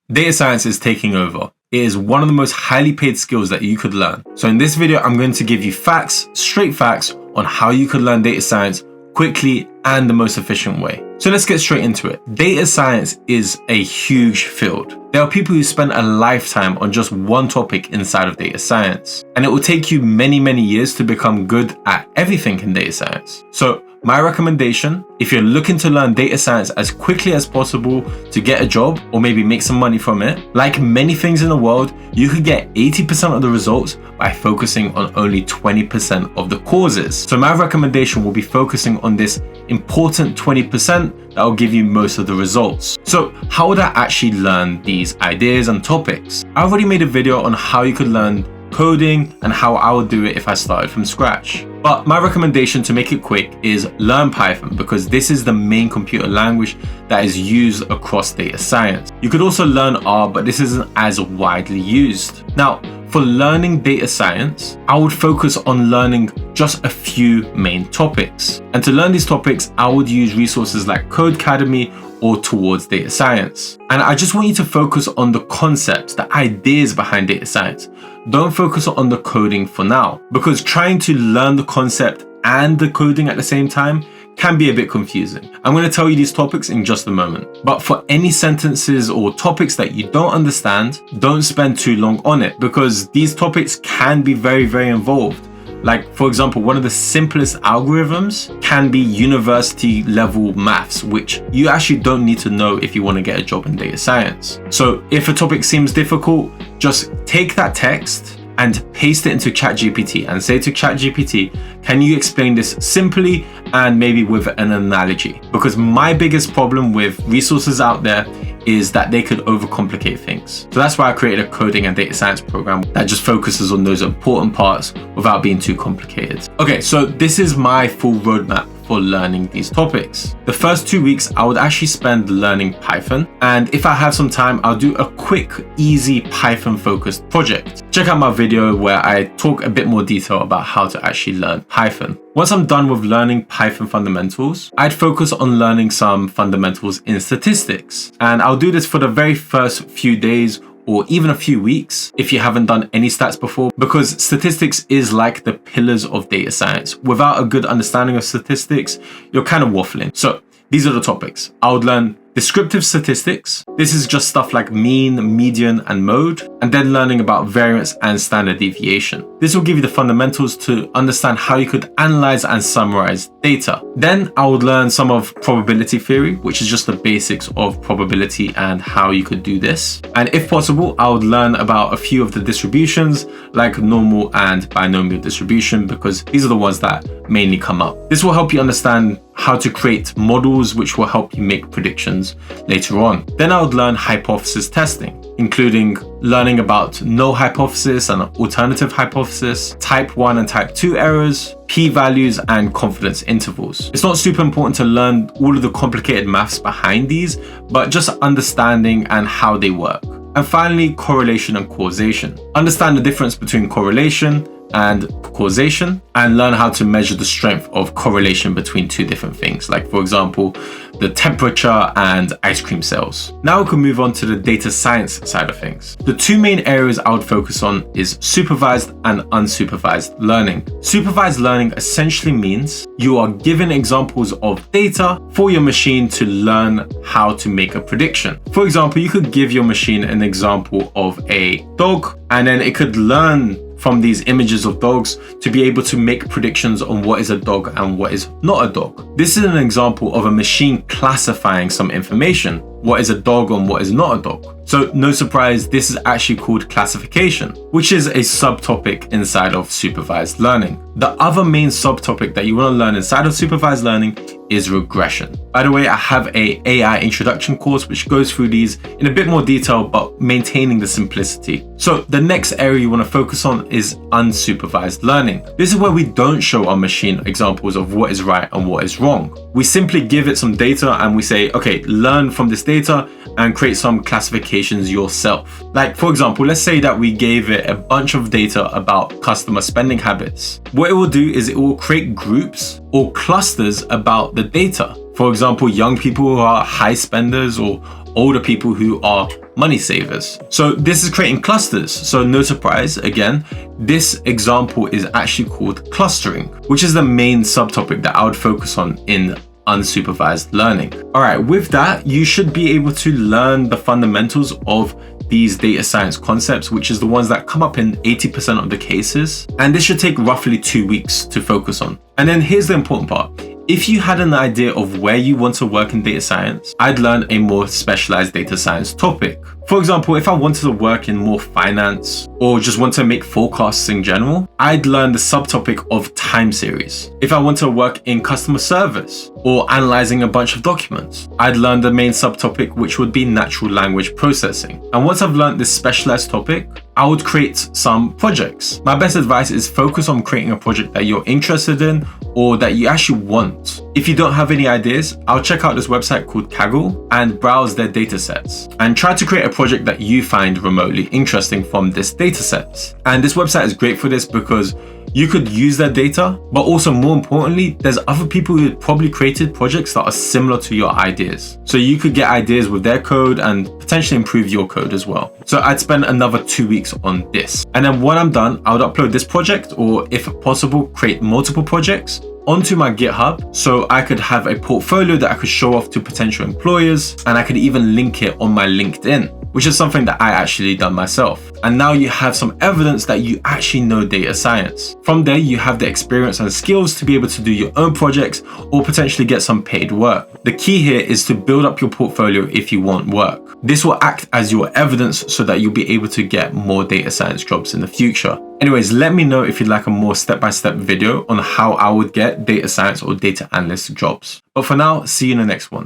Data science is taking over. It is one of the most highly paid skills that you could learn. So in this video, I'm going to give you facts, straight facts on how you could learn data science quickly and the most efficient way. So let's get straight into it. Data science is a huge field. There are people who spend a lifetime on just one topic inside of data science, and it will take you many, many years to become good at everything in data science. So my recommendation, if you're looking to learn data science as quickly as possible to get a job or maybe make some money from it, like many things in the world, you could get 80% of the results by focusing on only 20% of the causes. So my recommendation will be focusing on this important 20% that will give you most of the results. So how would I actually learn these ideas and topics? I already made a video on how you could learn coding and how I would do it if I started from scratch. But my recommendation to make it quick is learn Python, because this is the main computer language that is used across data science. You could also learn R, but this isn't as widely used. Now, for learning data science, I would focus on learning just a few main topics. And to learn these topics, I would use resources like Codecademy or Towards Data Science. And I just want you to focus on the concepts, the ideas behind data science. Don't focus on the coding for now, because trying to learn the concept and the coding at the same time can be a bit confusing. I'm going to tell you these topics in just a moment. But for any sentences or topics that you don't understand, don't spend too long on it, because these topics can be very, very involved. Like, for example, one of the simplest algorithms can be university level maths, which you actually don't need to know if you want to get a job in data science. So if a topic seems difficult, just take that text and paste it into ChatGPT and say to ChatGPT, can you explain this simply and maybe with an analogy? Because my biggest problem with resources out there is that they could overcomplicate things. So that's why I created a coding and data science program that just focuses on those important parts without being too complicated. Okay, so this is my full roadmap for learning these topics. The first 2 weeks, I would actually spend learning Python. And if I have some time, I'll do a quick, easy Python focused project. Check out my video where I talk a bit more detail about how to actually learn Python. Once I'm done with learning Python fundamentals, I'd focus on learning some fundamentals in statistics. And I'll do this for the very first few days or even a few weeks if you haven't done any stats before, because statistics is like the pillars of data science. Without a good understanding of statistics, you're kind of waffling. So these are the topics. I would learn descriptive statistics. This is just stuff like mean, median, and mode, and then learning about variance and standard deviation. This will give you the fundamentals to understand how you could analyze and summarize data. Then I would learn some of probability theory, which is just the basics of probability and how you could do this. And if possible, I would learn about a few of the distributions like normal and binomial distribution, because these are the ones that mainly come up. This will help you understand how to create models, which will help you make predictions later on. Then I would learn hypothesis testing, including learning about null hypothesis and alternative hypothesis, type 1 and type 2 errors, p-values, and confidence intervals. It's not super important to learn all of the complicated maths behind these, but just understanding and how they work. And finally, correlation and causation. Understand the difference between correlation and causation, and learn how to measure the strength of correlation between two different things, like for example the temperature and ice cream sales. Now we can move on to the data science side of things. The two main areas I would focus on is supervised and unsupervised learning. Supervised learning essentially means you are given examples of data for your machine to learn how to make a prediction. For example, you could give your machine an example of a dog, and then it could learn from these images of dogs to be able to make predictions on what is a dog and what is not a dog. This is an example of a machine classifying some information, what is a dog and what is not a dog. So no surprise, this is actually called classification, which is a subtopic inside of supervised learning. The other main subtopic that you want to learn inside of supervised learning is regression. By the way, I have an AI introduction course which goes through these in a bit more detail, but maintaining the simplicity. So the next area you want to focus on is unsupervised learning. This is where we don't show our machine examples of what is right and what is wrong. We simply give it some data and we say, okay, learn from this data and create some classifications yourself. Like for example, let's say that we gave it a bunch of data about customer spending habits. What it will do is it will create groups or clusters about the data. For example, young people who are high spenders or older people who are money savers. So this is creating clusters. So no surprise, again, this example is actually called clustering, which is the main subtopic that I would focus on in unsupervised learning. All right, with that, you should be able to learn the fundamentals of these data science concepts, which is the ones that come up in 80% of the cases. And this should take roughly 2 weeks to focus on. And then here's the important part. If you had an idea of where you want to work in data science, I'd learn a more specialized data science topic. For example, if I wanted to work in more finance or just want to make forecasts in general, I'd learn the subtopic of time series. If I want to work in customer service or analyzing a bunch of documents, I'd learn the main subtopic, which would be natural language processing. And once I've learned this specialized topic, I would create some projects. My best advice is focus on creating a project that you're interested in or that you actually want. If you don't have any ideas, I'll check out this website called Kaggle and browse their datasets and try to create a project that you find remotely interesting from this dataset. And this website is great for this because you could use their data, but also more importantly, there's other people who probably created projects that are similar to your ideas. So you could get ideas with their code and potentially improve your code as well. So I'd spend another 2 weeks on this. And then when I'm done, I would upload this project, or if possible, create multiple projects onto my GitHub so I could have a portfolio that I could show off to potential employers, and I could even link it on my LinkedIn, which is something that I actually done myself. And now you have some evidence that you actually know data science. From there, you have the experience and skills to be able to do your own projects or potentially get some paid work. The key here is to build up your portfolio if you want work. This will act as your evidence so that you'll be able to get more data science jobs in the future. Anyways, let me know if you'd like a more step-by-step video on how I would get data science or data analyst jobs. But for now, see you in the next one.